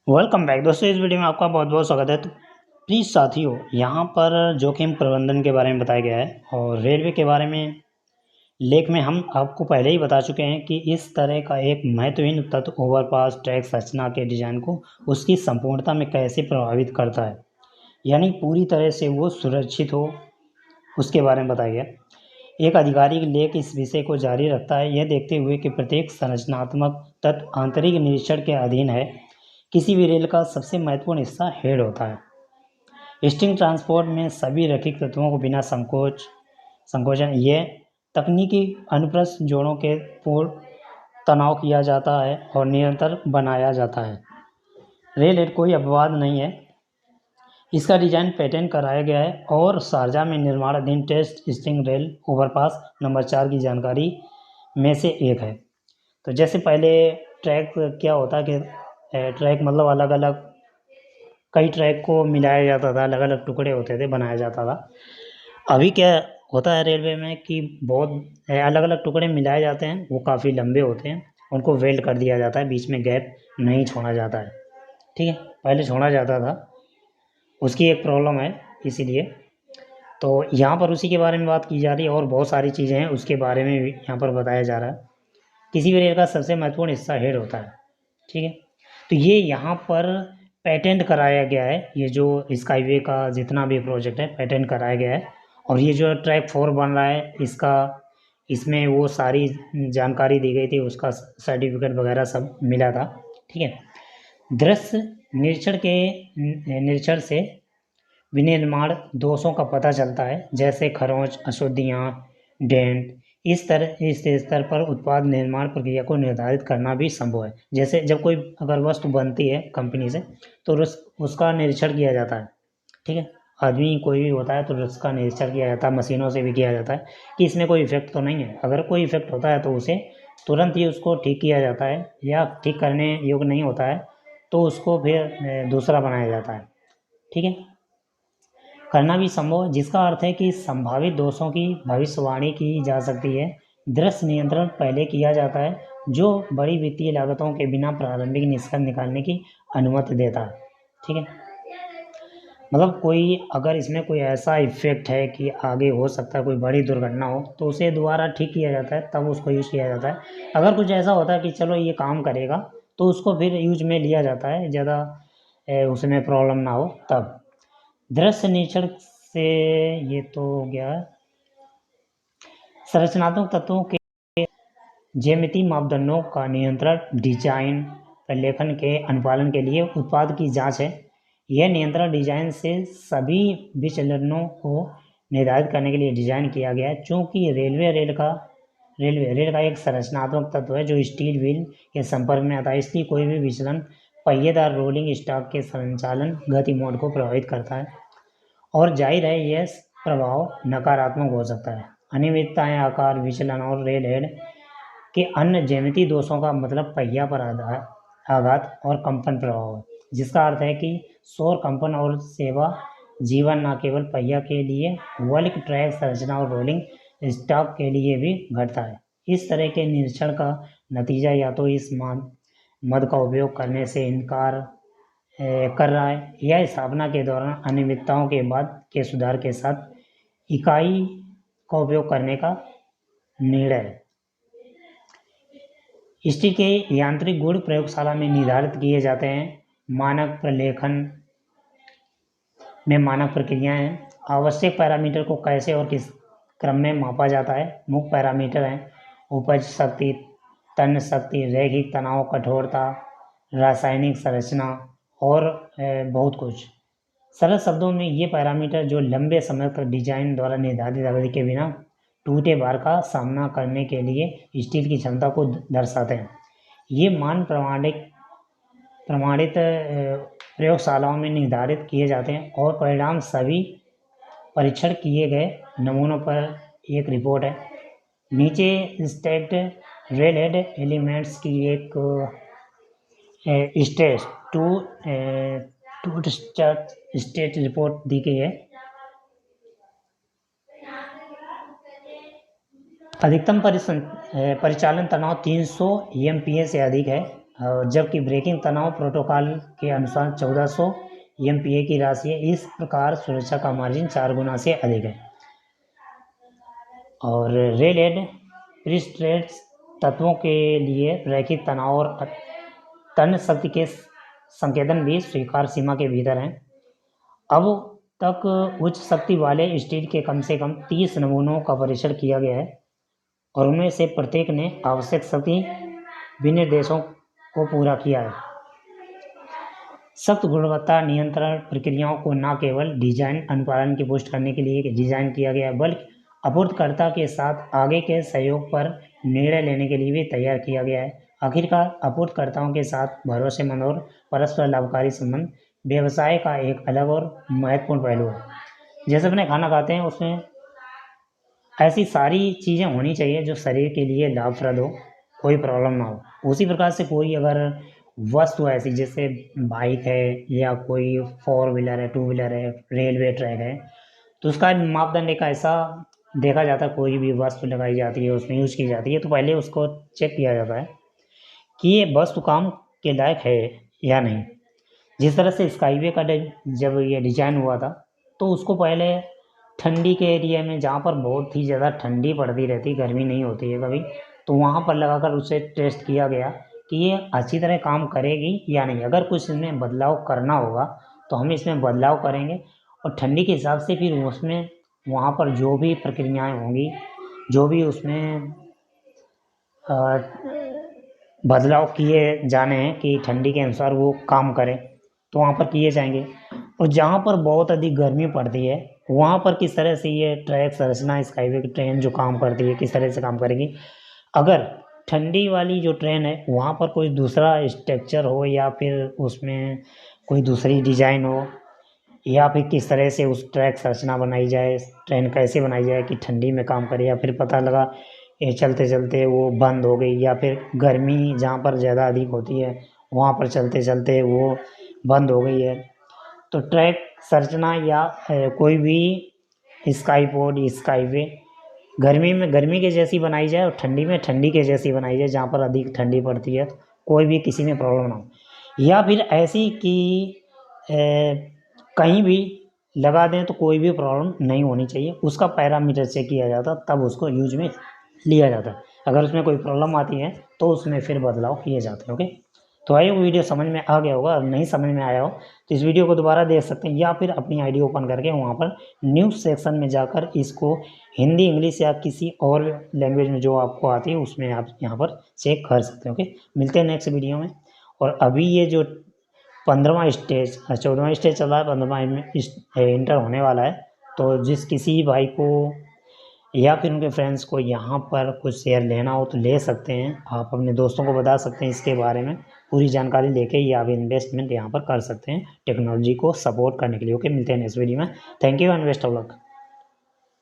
Welcome back दोस्तों। इस video में आपका बहुत बहुत स्वागत है। तो प्लीज़ साथियों, यहाँ पर जोखिम प्रबंधन के बारे में बताया गया है और रेलवे के बारे में लेख में हम आपको पहले ही बता चुके हैं कि इस तरह का एक महत्वहीन तत्व ओवरपास ट्रैक संरचना के डिजाइन को उसकी संपूर्णता में कैसे प्रभावित करता है, यानी पूरी तरह से वो सुरक्षित हो, उसके बारे में बताया गया। एक आधिकारिक लेख इस विषय को जारी रखता है, यह देखते हुए कि प्रत्येक संरचनात्मक तत्व आंतरिक निरीक्षण के अधीन है। किसी भी रेल का सबसे महत्वपूर्ण हिस्सा हेड होता है। स्ट्रिंग ट्रांसपोर्ट में सभी रैखिक तत्वों को बिना संकोचन ये तकनीकी अनुप्रस्थ जोड़ों के पूर्ण तनाव किया जाता है और निरंतर बनाया जाता है। रेल हेड कोई अपवाद नहीं है। इसका डिजाइन पेटेंट कराया गया है और शारजा में निर्माणाधीन test string rail overpass number 4 की जानकारी में से एक है। तो जैसे पहले ट्रैक क्या होता है कि ट्रैक मतलब अलग अलग कई ट्रैक को मिलाया जाता था, अलग अलग टुकड़े होते थे, बनाया जाता था। अभी क्या होता है रेलवे में कि बहुत अलग अलग टुकड़े मिलाए जाते हैं, वो काफ़ी लंबे होते हैं, उनको वेल्ड कर दिया जाता है, बीच में गैप नहीं छोड़ा जाता है। ठीक है, पहले छोड़ा जाता था, उसकी एक प्रॉब्लम है इसीलिए। तो यहाँ पर उसी के बारे में बात की जा रही है और बहुत सारी चीज़ें हैं उसके बारे में भी यहाँ पर बताया जा रहा है। किसी भी रेल का सबसे महत्वपूर्ण हिस्सा हेड होता है। ठीक है, तो ये यहाँ पर पेटेंट कराया गया है। ये जो स्काईवे का जितना भी प्रोजेक्ट है पेटेंट कराया गया है और ये जो ट्रैक 4 बन रहा है इसका इसमें वो सारी जानकारी दी गई थी, उसका सर्टिफिकेट वगैरह सब मिला था। ठीक है, दृश्य निरीक्षण से विनिर्माण दोषों का पता चलता है, जैसे खरोंच, अशुद्धियाँ, डेंट। इस स्तर पर उत्पाद निर्माण प्रक्रिया को निर्धारित करना भी संभव है। जैसे जब कोई अगर वस्तु बनती है कंपनी से तो उसका निरीक्षण किया जाता है। ठीक है, आदमी कोई भी होता है तो उसका निरीक्षण किया जाता है, मशीनों से भी किया जाता है कि इसमें कोई इफेक्ट तो नहीं है। अगर कोई इफेक्ट होता है तो उसे तुरंत ही उसको ठीक किया जाता है, या ठीक करने योग्य नहीं होता है तो उसको फिर दूसरा बनाया जाता है। ठीक है, करना भी संभव है, जिसका अर्थ है कि संभावित दोषों की भविष्यवाणी की जा सकती है। दृश्य नियंत्रण पहले किया जाता है, जो बड़ी वित्तीय लागतों के बिना प्रारंभिक निष्कर्ष निकालने की अनुमति देता है। ठीक है, मतलब कोई अगर इसमें कोई ऐसा इफेक्ट है कि आगे हो सकता है कोई बड़ी दुर्घटना हो तो उसे दोबारा ठीक किया जाता है, तब उसको यूज़ किया जाता है। अगर कुछ ऐसा होता है कि चलो ये काम करेगा तो उसको फिर यूज में लिया जाता है, ज़्यादा उसमें प्रॉब्लम ना हो तब। दृश्य निरीक्षण से ये तो हो गया। संरचनात्मक तत्वों के ज्यामितीय मापदंडों का नियंत्रण डिजाइन प्रलेखन के अनुपालन के लिए उत्पाद की जांच है। यह नियंत्रण डिजाइन से सभी विचलनों को निर्धारित करने के लिए डिजाइन किया गया है। चूँकि रेल का एक संरचनात्मक तत्व है जो स्टील व्हील के संपर्क में आता है, इसलिए कोई भी विचलन पहिएदार रोलिंग स्टॉक के संचालन गति मोड को प्रभावित करता है और जाहिर है यह प्रभाव नकारात्मक हो सकता है। अनियमितताएं, आकार विचलन और रेल हेड के अन्य ज्यामितीय दोषों का मतलब पहिया पर आघात और कंपन प्रभाव है, जिसका अर्थ है कि शोर, कंपन और सेवा जीवन न केवल पहिया के लिए बल्कि ट्रैक संरचना और रोलिंग स्टॉक के लिए भी घटता है। इस तरह के निरीक्षण का नतीजा या तो इस मद का उपयोग करने से इनकार कर रहा है या स्थापना के दौरान अनियमितताओं के बाद के सुधार के साथ इकाई का उपयोग करने का निर्णय है। स्टील के यांत्रिक गुण प्रयोगशाला में निर्धारित किए जाते हैं। मानक प्रलेखन में मानक प्रक्रियाएं हैं। आवश्यक पैरामीटर को कैसे और किस क्रम में मापा जाता है। मुख्य पैरामीटर हैं उपज शक्ति, तन्य शक्ति, रैखिक तनाव, कठोरता, रासायनिक संरचना और बहुत कुछ। सरल शब्दों में ये पैरामीटर जो लंबे समय तक डिजाइन द्वारा निर्धारित अवधि के बिना टूटे भार का सामना करने के लिए स्टील की क्षमता को दर्शाते हैं। ये मान प्रमाणित प्रयोगशालाओं में निर्धारित किए जाते हैं और परिणाम सभी परीक्षण किए गए नमूनों पर एक रिपोर्ट है। नीचे स्टैक्ड रेल हेड एलिमेंट्स की एक स्टेट स्टेट रिपोर्ट दी गई है। अधिकतम परिचालन तनाव 300 MPa से अधिक है। जबकि ब्रेकिंग तनाव प्रोटोकॉल के अनुसार 1400 MPa की राशि है। इस प्रकार सुरक्षा का मार्जिन 4 गुना से अधिक है। और रेलेड प्रिस्ट्रेट्स तत्वों के लिए रैखिक तनाव और तन्य शक्ति के संकेतन भी स्वीकार सीमा के भीतर हैं। अब तक उच्च शक्ति वाले स्टील के कम से कम 30 नमूनों का परीक्षण किया गया है और उनमें से प्रत्येक ने आवश्यक शक्ति विनिर्देशों को पूरा किया है। सख्त गुणवत्ता नियंत्रण प्रक्रियाओं को न केवल डिजाइन अनुपालन की पुष्टि करने के लिए डिजाइन किया गया है, बल्कि आपूर्तिकर्ता के साथ आगे के सहयोग पर निर्णय लेने के लिए भी तैयार किया गया है। आखिरकार आपूर्तिकर्ताओं के साथ भरोसेमंद और परस्पर लाभकारी संबंध व्यवसाय का एक अलग और महत्वपूर्ण पहलू है। जैसे अपने खाना खाते हैं उसमें ऐसी सारी चीज़ें होनी चाहिए जो शरीर के लिए लाभप्रद हो, कोई प्रॉब्लम ना हो। उसी प्रकार से कोई अगर वस्तु ऐसी जैसे बाइक है या कोई 4 व्हीलर है, 2 व्हीलर है, रेलवे ट्रैक है, तो उसका मापदंड एक ऐसा देखा जाता है। कोई भी वस्तु लगाई जाती है उसमें यूज की जाती है तो पहले उसको चेक किया जाता है कि ये वस्तु काम के लायक है या नहीं। जिस तरह से स्काईवे का जब ये डिजाइन हुआ था तो उसको पहले ठंडी के एरिया में जहाँ पर बहुत ही ज़्यादा ठंडी पड़ती रहती, गर्मी नहीं होती है कभी, तो वहाँ पर लगाकर उसे टेस्ट किया गया कि ये अच्छी तरह काम करेगी या नहीं। अगर कुछ इसमें बदलाव करना होगा तो हम इसमें बदलाव करेंगे और ठंडी के हिसाब से फिर उसमें वहाँ पर जो भी प्रक्रियाएं होंगी, जो भी उसमें बदलाव किए जाने हैं कि ठंडी के अनुसार वो काम करे, तो वहाँ पर किए जाएंगे। और जहाँ पर बहुत अधिक गर्मी पड़ती है वहाँ पर किस तरह से ये ट्रैक संरचना स्काईवे की ट्रेन जो काम करती है किस तरह से काम करेगी। अगर ठंडी वाली जो ट्रेन है वहाँ पर कोई दूसरा स्ट्रक्चर हो या फिर उसमें कोई दूसरी डिजाइन हो या फिर किस तरह से उस ट्रैक संरचना बनाई जाए, ट्रेन कैसे बनाई जाए कि ठंडी में काम करे, या फिर पता लगा ये चलते चलते वो बंद हो गई, या फिर गर्मी जहाँ पर ज़्यादा अधिक होती है वहाँ पर चलते चलते वो बंद हो गई है। तो ट्रैक संरचना या कोई भी स्काईपोड स्काईवे गर्मी में गर्मी के जैसी बनाई जाए और ठंडी में ठंडी के जैसी बनाई जाए, जहाँ पर अधिक ठंडी पड़ती है कोई भी किसी में प्रॉब्लम ना हो। या फिर ऐसी कि कहीं भी लगा दें तो कोई भी प्रॉब्लम नहीं होनी चाहिए, उसका पैरामीटर चेक किया जाता तब उसको यूज में लिया जाता है। अगर उसमें कोई प्रॉब्लम आती है तो उसमें फिर बदलाव किए जाते हैं। ओके, तो आइए वो वीडियो समझ में आ गया होगा। अगर नहीं समझ में आया हो तो इस वीडियो को दोबारा देख सकते हैं या फिर अपनी आईडी ओपन करके वहाँ पर न्यूज़ सेक्शन में जाकर इसको हिंदी इंग्लिश या किसी और लैंग्वेज में जो आपको आती है उसमें आप यहाँ पर चेक कर सकते हैं। ओके, मिलते हैं नेक्स्ट वीडियो में। और अभी ये जो 15वां स्टेज 14वां स्टेज चल रहा है, 15वां इंटर होने वाला है, तो जिस किसी भाई को या फिर उनके फ्रेंड्स को यहाँ पर कुछ शेयर लेना हो तो ले सकते हैं। आप अपने दोस्तों को बता सकते हैं इसके बारे में पूरी जानकारी लेके, या आप इन्वेस्टमेंट यहाँ पर कर सकते हैं टेक्नोलॉजी को सपोर्ट करने के लिए। ओके, मिलते हैं नेक्स्ट वीडियो में। Thank you and best of luck.